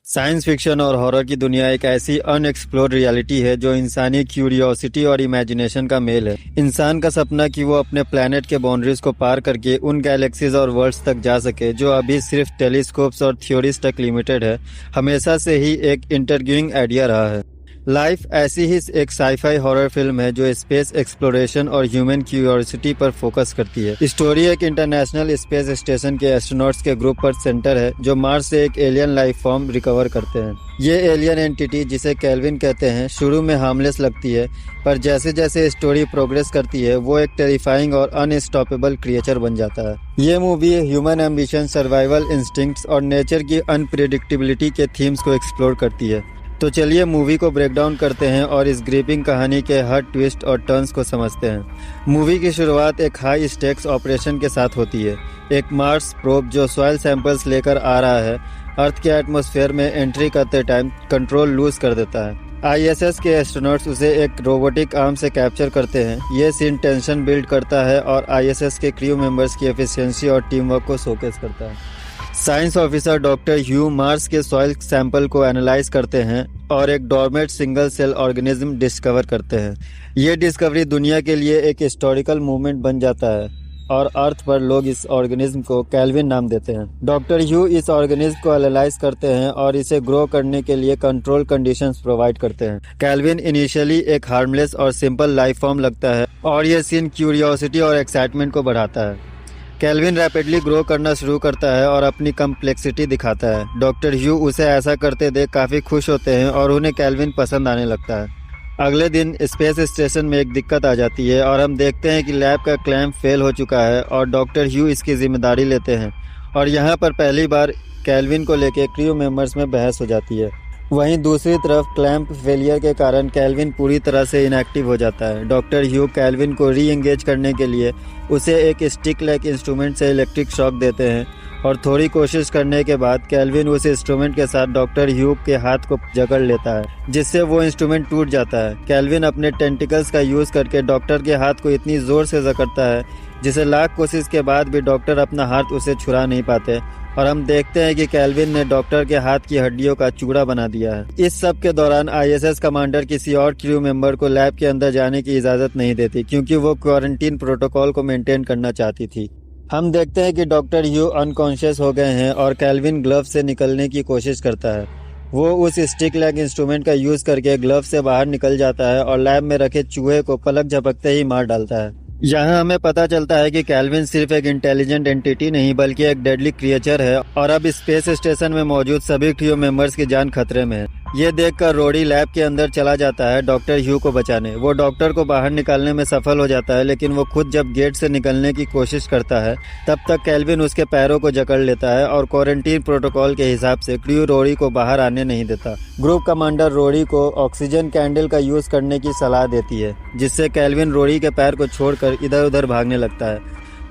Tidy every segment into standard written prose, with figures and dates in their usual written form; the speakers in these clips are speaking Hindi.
साइंस फिक्शन और हॉरर की दुनिया एक ऐसी अनएक्सप्लोर्ड रियलिटी है जो इंसानी क्यूरियोसिटी और इमेजिनेशन का मेल है। इंसान का सपना कि वो अपने प्लैनेट के बाउंड्रीज को पार करके उन गैलेक्सीज और वर्ल्ड्स तक जा सके जो अभी सिर्फ टेलीस्कोप्स और थ्योरीज तक लिमिटेड है, हमेशा से ही एक इंट्रिगिंग आइडिया रहा है। लाइफ ऐसी ही एक साईफाई हॉरर फिल्म है जो स्पेस एक्सप्लोरेशन और ह्यूमन क्यूरियोसिटी पर फोकस करती है। स्टोरी एक इंटरनेशनल स्पेस स्टेशन के एस्ट्रोनॉट्स के ग्रुप पर सेंटर है जो मार्स से एक एलियन लाइफ फॉर्म रिकवर करते हैं। ये एलियन एंटिटी, जिसे केल्विन कहते हैं, शुरू में हार्मलेस लगती है, पर जैसे जैसे स्टोरी प्रोग्रेस करती है वो एक टेरिफाइंग और अनस्टॉपेबल क्रिएचर बन जाता है। ये movie human ambition, survival instincts और नेचर की अनप्रिडिक्टेबिलिटी के थीम्स को एक्सप्लोर करती है। तो चलिए मूवी को ब्रेक डाउन करते हैं और इस ग्रिपिंग कहानी के हर ट्विस्ट और टर्न्स को समझते हैं। मूवी की शुरुआत एक हाई स्टेक्स ऑपरेशन के साथ होती है। एक मार्स प्रोब जो सॉइल सैंपल्स लेकर आ रहा है, अर्थ के एटमॉस्फेयर में एंट्री करते टाइम कंट्रोल लूज कर देता है। आईएसएस के एस्ट्रोनॉट्स उसे एक रोबोटिक आर्म से कैप्चर करते हैं। ये सीन टेंशन बिल्ड करता है और आईएसएस के क्रू मेंबर्स की एफिशिएंसी और टीम वर्क को शोकेस करता है। Science officer doctor Hugh Mars के सॉइल सैंपल को एनालाइज करते हैं और एक dormant single cell organism discover करते हैं। ये डिस्कवरी दुनिया के लिए एक हिस्टोरिकल मूवमेंट बन जाता है और अर्थ पर लोग इस ऑर्गेनिज्म को केल्विन नाम देते हैं। डॉक्टर ह्यू इस ऑर्गेनिज्म को एनालाइज करते हैं और इसे ग्रो करने के लिए कंट्रोल कंडीशंस प्रोवाइड करते हैं। केल्विन इनिशियली एक हार्मलेस और सिंपल लाइफ फॉर्म लगता है और यह सीन क्यूरियोसिटी और एक्साइटमेंट को बढ़ाता है। केल्विन रैपिडली ग्रो करना शुरू करता है और अपनी कम्प्लेक्सिटी दिखाता है। डॉक्टर ह्यू उसे ऐसा करते देख काफ़ी खुश होते हैं और उन्हें केल्विन पसंद आने लगता है। अगले दिन स्पेस स्टेशन में एक दिक्कत आ जाती है और हम देखते हैं कि लैब का क्लैंप फेल हो चुका है और डॉक्टर ह्यू इसकी जिम्मेदारी लेते हैं और यहाँ पर पहली बार केल्विन को लेकर क्रू मेंबर्स में बहस हो जाती है। वहीं दूसरी तरफ क्लैंप फेलियर के कारण केल्विन पूरी तरह से इनएक्टिव हो जाता है। डॉक्टर ह्यू केल्विन को री एंगेज करने के लिए उसे एक स्टिक लाइक इंस्ट्रूमेंट से इलेक्ट्रिक शॉक देते हैं और थोड़ी कोशिश करने के बाद केल्विन उस इंस्ट्रूमेंट के साथ डॉक्टर ह्यू के हाथ को जकड़ लेता है, जिससे वो इंस्ट्रूमेंट टूट जाता है। केल्विन अपने टेंटिकल्स का यूज़ करके डॉक्टर के हाथ को इतनी ज़ोर से जकड़ता है जिसे लाख कोशिश के बाद भी डॉक्टर अपना हाथ उसे छुड़ा नहीं पाते और हम देखते हैं कि केल्विन ने डॉक्टर के हाथ की हड्डियों का चूड़ा बना दिया है। इस सब के दौरान आईएसएस कमांडर किसी और क्रू मेंबर को लैब के अंदर जाने की इजाज़त नहीं देती क्योंकि वो क्वारंटीन प्रोटोकॉल को मेंटेन करना चाहती थी। हम देखते हैं कि डॉक्टर ह्यू अनकॉन्शियस हो गए हैं और केल्विन ग्लव से निकलने की कोशिश करता है। वो उस स्टिक लेग इंस्ट्रूमेंट का यूज़ करके ग्लव से बाहर निकल जाता है और लैब में रखे चूहे को पलक झपकते ही मार डालता है। यहाँ हमें पता चलता है कि केल्विन सिर्फ एक इंटेलिजेंट एंटिटी नहीं बल्कि एक डेडली क्रिएचर है और अब स्पेस स्टेशन में मौजूद सभी क्रू मेंबर्स की जान खतरे में है। ये देखकर रोडी लैब के अंदर चला जाता है डॉक्टर ह्यू को बचाने। वो डॉक्टर को बाहर निकालने में सफल हो जाता है, लेकिन वो खुद जब गेट से निकलने की कोशिश करता है तब तक केल्विन उसके पैरों को जकड़ लेता है और क्वारंटीन प्रोटोकॉल के हिसाब से क्रू रोडी को बाहर आने नहीं देता। ग्रुप कमांडर रोडी को ऑक्सीजन कैंडल का यूज करने की सलाह देती है, जिससे केल्विन रोडी के पैर को छोड़कर इधर उधर भागने लगता है।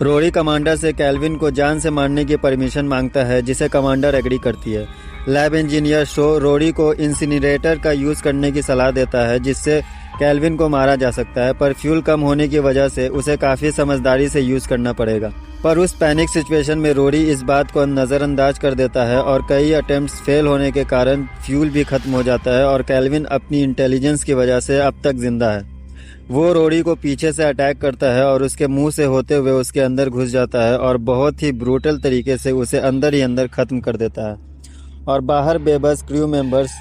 रोडी कमांडर से केल्विन को जान से मारने की परमिशन मांगता है, जिसे कमांडर एग्री करती है। लैब इंजीनियर शो रोडी को इंसिनरेटर का यूज करने की सलाह देता है, जिससे केल्विन को मारा जा सकता है, पर फ्यूल कम होने की वजह से उसे काफी समझदारी से यूज करना पड़ेगा। पर उस पैनिक सिचुएशन में रोडी इस बात को नज़रअंदाज कर देता है और कई अटेम्प्ट्स फेल होने के कारण फ्यूल भी खत्म हो जाता है और केल्विन अपनी इंटेलिजेंस की वजह से अब तक जिंदा है। वो रोडी को पीछे से अटैक करता है और उसके मुंह से होते हुए उसके अंदर घुस जाता है और बहुत ही ब्रूटल तरीके से उसे अंदर ही अंदर खत्म कर देता है और बाहर बेबस क्रू मेंबर्स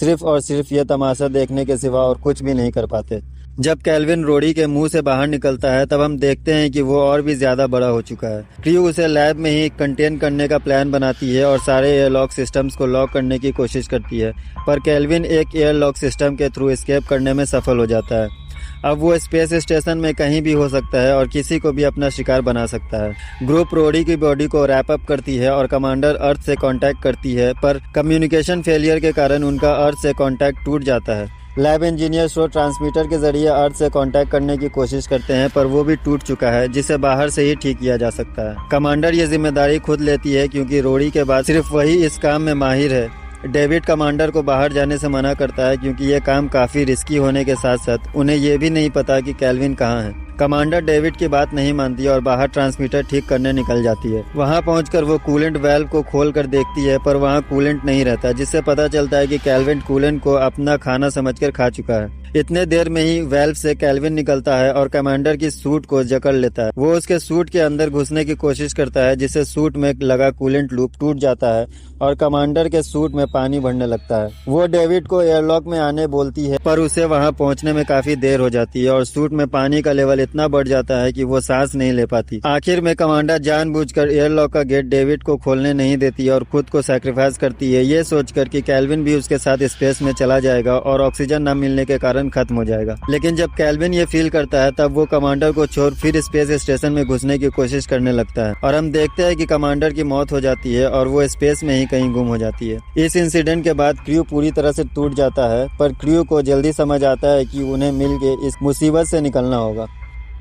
सिर्फ और सिर्फ ये तमाशा देखने के सिवा और कुछ भी नहीं कर पाते। जब केल्विन रोडी के मुंह से बाहर निकलता है तब हम देखते हैं कि वो और भी ज्यादा बड़ा हो चुका है। क्रू उसे लैब में ही कंटेन करने का प्लान बनाती है और सारे एयरलॉक सिस्टम्स को लॉक करने की कोशिश करती है, पर केल्विन एक एयरलॉक सिस्टम के थ्रू एस्केप करने में सफल हो जाता है। अब वो स्पेस स्टेशन में कहीं भी हो सकता है और किसी को भी अपना शिकार बना सकता है। ग्रुप रोडी की बॉडी को रैप अप करती है और कमांडर अर्थ से कांटेक्ट करती है, पर कम्युनिकेशन फेलियर के कारण उनका अर्थ से कांटेक्ट टूट जाता है। लैब इंजीनियर शो ट्रांसमीटर के जरिए अर्थ से कांटेक्ट करने की कोशिश करते हैं, पर वो भी टूट चुका है, जिसे बाहर से ही ठीक किया जा सकता है। कमांडर ये जिम्मेदारी खुद लेती है क्योंकि रोडी के बाद सिर्फ वही इस काम में माहिर है। डेविड कमांडर को बाहर जाने से मना करता है क्योंकि ये काम काफ़ी रिस्की होने के साथ साथ उन्हें ये भी नहीं पता कि केल्विन कहाँ है। कमांडर डेविड की बात नहीं मानती और बाहर ट्रांसमीटर ठीक करने निकल जाती है। वहां पहुंचकर वो कूलेंट वाल्व को खोल कर देखती है, पर वहां कूलेंट नहीं रहता, जिससे पता चलता है कि कैल्विन कूलेंट को अपना खाना समझकर खा चुका है। इतने देर में ही वाल्व से कैल्विन निकलता है और कमांडर की सूट को जकड़ लेता है। वो उसके सूट के अंदर घुसने की कोशिश करता है, जिससे सूट में लगा कूलेंट लूप टूट जाता है और कमांडर के सूट में पानी भरने लगता है। वो डेविड को एयरलॉक में आने बोलती है, पर उसे वहां पहुंचने में काफी देर हो जाती है और सूट में पानी का लेवल इतना बढ़ जाता है कि वो सांस नहीं ले पाती। आखिर में कमांडर जानबूझकर एयरलॉक का गेट डेविड को खोलने नहीं देती और खुद को सैक्रिफाइस करती है, ये सोचकर कि कैल्विन भी उसके साथ स्पेस में चला जाएगा और ऑक्सीजन न मिलने के कारण खत्म हो जाएगा। लेकिन जब कैल्विन ये फील करता है तब वो कमांडर को छोड़ फिर स्पेस स्टेशन में घुसने की कोशिश करने लगता है और हम देखते हैं कि कमांडर की मौत हो जाती है और वो स्पेस में ही कहीं गुम हो जाती है। इस इंसिडेंट के बाद क्रू पूरी तरह से टूट जाता है, पर क्रू को जल्दी समझ आता है कि उन्हें मिलकर इस मुसीबत से निकलना होगा।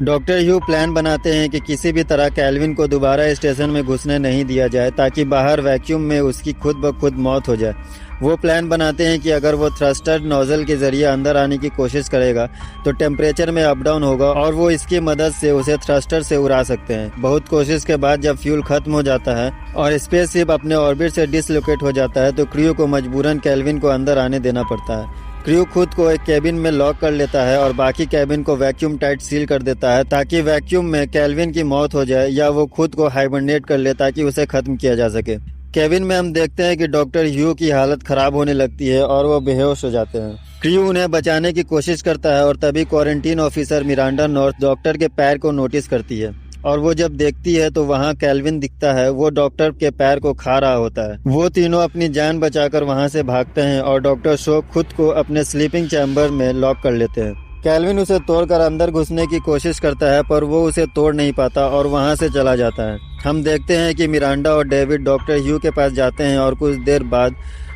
डॉक्टर ह्यू प्लान बनाते हैं कि किसी भी तरह कैल्विन को दोबारा स्टेशन में घुसने नहीं दिया जाए, ताकि बाहर वैक्यूम में उसकी खुद ब खुद मौत हो जाए। वो प्लान बनाते हैं कि अगर वो थ्रस्टर नोजल के जरिए अंदर आने की कोशिश करेगा तो टेम्परेचर में अप डाउन होगा और वो इसकी मदद से उसे थ्रस्टर से उड़ा सकते हैं। बहुत कोशिश के बाद जब फ्यूल खत्म हो जाता है और स्पेसशिप अपने ऑर्बिट से डिसलोकेट हो जाता है तो क्रू को मजबूरन कैल्विन को अंदर आने देना पड़ता है। क्रू खुद को एक केबिन में लॉक कर लेता है और बाकी केबिन को वैक्यूम टाइट सील कर देता है, ताकि वैक्यूम में कैल्विन की मौत हो जाए या वो खुद को हाइबरनेट कर ले ताकि उसे खत्म किया जा सके। केबिन में हम देखते हैं कि डॉक्टर ह्यू की हालत खराब होने लगती है और वो बेहोश हो जाते हैं। क्रू उन्हें बचाने की कोशिश करता है और तभी quarantine officer Miranda north doctor के पैर को नोटिस करती है और वो जब देखती है तो वहाँ कैल्विन दिखता है। वो डॉक्टर के पैर को खा रहा होता है। वो तीनों अपनी जान बचाकर वहाँ से भागते हैं और डॉक्टर शो खुद को अपने स्लीपिंग चैम्बर में लॉक कर लेते हैं। कैल्विन उसे तोड़कर अंदर घुसने की कोशिश करता है, पर वो उसे तोड़ नहीं पाता और वहाँ से चला जाता है। हम देखते हैं कि मिरांडा और डेविड डॉक्टर ह्यू के पास जाते हैं और कुछ देर बाद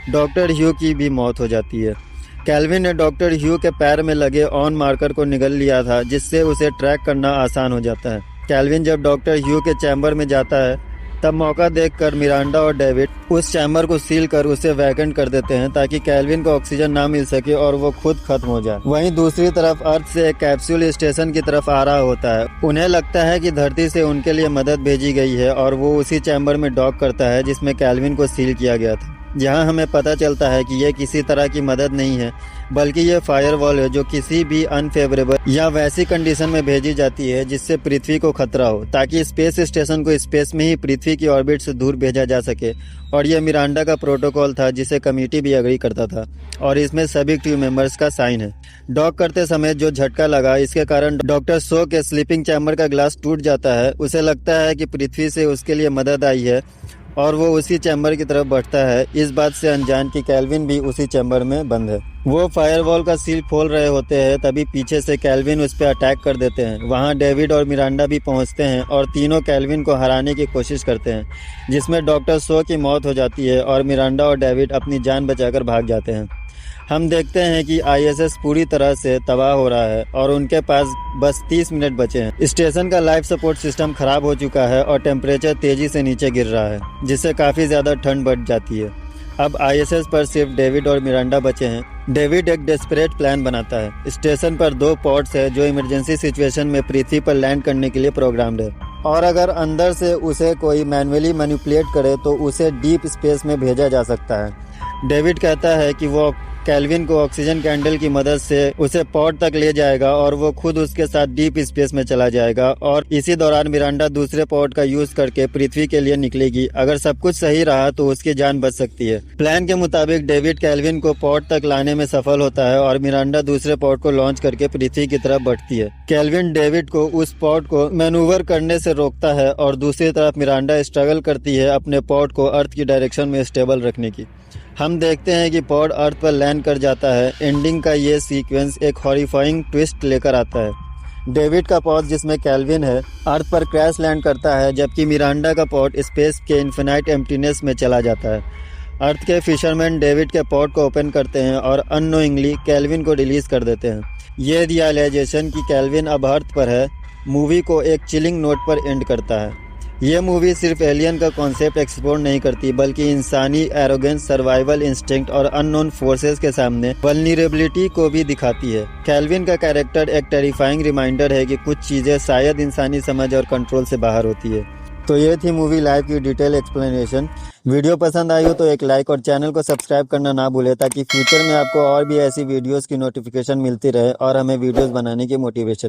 डॉक्टर ह्यू की भी मौत हो जाती है। कैल्विन ने डॉक्टर ह्यू के पैर में लगे ऑन मार्कर को निगल लिया था, जिससे उसे ट्रैक करना आसान हो जाता है। कैल्विन जब डॉक्टर ह्यू के चैम्बर में जाता है तब मौका देखकर मिरांडा और डेविड उस चैम्बर को सील कर उसे वैकेंट कर देते हैं, ताकि कैल्विन को ऑक्सीजन ना मिल सके और वो खुद खत्म हो जाए। वहीं दूसरी तरफ अर्थ से एक कैप्सूल स्टेशन की तरफ आ रहा होता है। उन्हें लगता है कि धरती से उनके लिए मदद भेजी गई है और वो उसी चैम्बर में डॉक करता है जिसमें कैल्विन को सील किया गया था। जहां हमें पता चलता है कि यह किसी तरह की मदद नहीं है, बल्कि यह फायरवॉल है जो किसी भी अनफेवरेबल या वैसी कंडीशन में भेजी जाती है जिससे पृथ्वी को खतरा हो, ताकि स्पेस स्टेशन को स्पेस में ही पृथ्वी की ऑर्बिट से दूर भेजा जा सके। और यह मिरांडा का प्रोटोकॉल था जिसे कमेटी भी एग्री करता था और इसमें सभी क्रू मेंबर्स का साइन है। डॉक करते समय जो झटका लगा, इसके कारण डॉक्टर शो के स्लीपिंग चैम्बर का ग्लास टूट जाता है। उसे लगता है कि पृथ्वी से उसके लिए मदद आई है और वो उसी चैम्बर की तरफ बढ़ता है, इस बात से अनजान कि कैल्विन भी उसी चैम्बर में बंद है। वो फायरवॉल का सील खोल रहे होते हैं, तभी पीछे से कैल्विन उस पर अटैक कर देते हैं। वहाँ डेविड और मिरांडा भी पहुँचते हैं और तीनों कैल्विन को हराने की कोशिश करते हैं, जिसमें डॉक्टर शो की मौत हो जाती है और मिरांडा और डेविड अपनी जान बचाकर भाग जाते हैं। हम देखते हैं कि ISS पूरी तरह से तबाह हो रहा है और उनके पास बस 30 मिनट बचे हैं। स्टेशन का लाइफ सपोर्ट सिस्टम खराब हो चुका है और टेम्परेचर तेजी से नीचे गिर रहा है, जिससे काफ़ी ज़्यादा ठंड बढ़ जाती है। अब ISS पर सिर्फ डेविड और मिरांडा बचे हैं। डेविड एक डेस्परेट प्लान बनाता है। स्टेशन पर 2 पॉड्स है जो इमरजेंसी सिचुएशन में पृथ्वी पर लैंड करने के लिए प्रोग्राम्ड है, और अगर अंदर से उसे कोई मैन्युअली मैनिपुलेट करे तो उसे डीप स्पेस में भेजा जा सकता है। डेविड कहता है कि वो कैल्विन को ऑक्सीजन कैंडल की मदद से उसे पॉड तक ले जाएगा और वो खुद उसके साथ डीप स्पेस में चला जाएगा, और इसी दौरान मिरांडा दूसरे पॉड का यूज करके पृथ्वी के लिए निकलेगी। अगर सब कुछ सही रहा तो उसकी जान बच सकती है। प्लान के मुताबिक डेविड कैल्विन को पॉड तक लाने में सफल होता है और मिरांडा दूसरे पॉड को लॉन्च करके पृथ्वी की तरफ बढ़ती है। कैल्विन डेविड को उस पॉड को मैनूवर करने से रोकता है और दूसरी तरफ मिरांडा स्ट्रगल करती है अपने पॉड को अर्थ की डायरेक्शन में स्टेबल रखने की। हम देखते हैं कि पॉड अर्थ पर लैंड कर जाता है। एंडिंग का ये सीक्वेंस एक हॉरिफाइंग ट्विस्ट लेकर आता है। डेविड का पॉड, जिसमें कैल्विन है, अर्थ पर क्रैश लैंड करता है, जबकि मिरांडा का पॉड स्पेस के इन्फिनाइट एम्प्टीनेस में चला जाता है। अर्थ के फिशरमैन डेविड के पॉड को ओपन करते हैं और अननोइंगली कैल्विन को रिलीज कर देते हैं। ये रियलाइजेशन कि कैल्विन अब अर्थ पर है, मूवी को एक चिलिंग नोट पर एंड करता है। ये मूवी सिर्फ एलियन का कॉन्सेप्ट एक्सप्लोर नहीं करती बल्कि इंसानी एरोगेंस, सर्वाइवल इंस्टिंक्ट और अननोन फोर्सेस के सामने वल्नरेबिलिटी को भी दिखाती है। कैल्विन का कैरेक्टर एक टेरिफाइंग रिमाइंडर है कि कुछ चीज़ें शायद इंसानी समझ और कंट्रोल से बाहर होती है। तो ये थी मूवी लाइव की डिटेल एक्सप्लेनेशन। वीडियो पसंद आई हो तो एक लाइक और चैनल को सब्सक्राइब करना ना भूले ताकि फ्यूचर में आपको और भी ऐसी वीडियोस की नोटिफिकेशन मिलती रहे और हमें वीडियोस बनाने की मोटिवेशन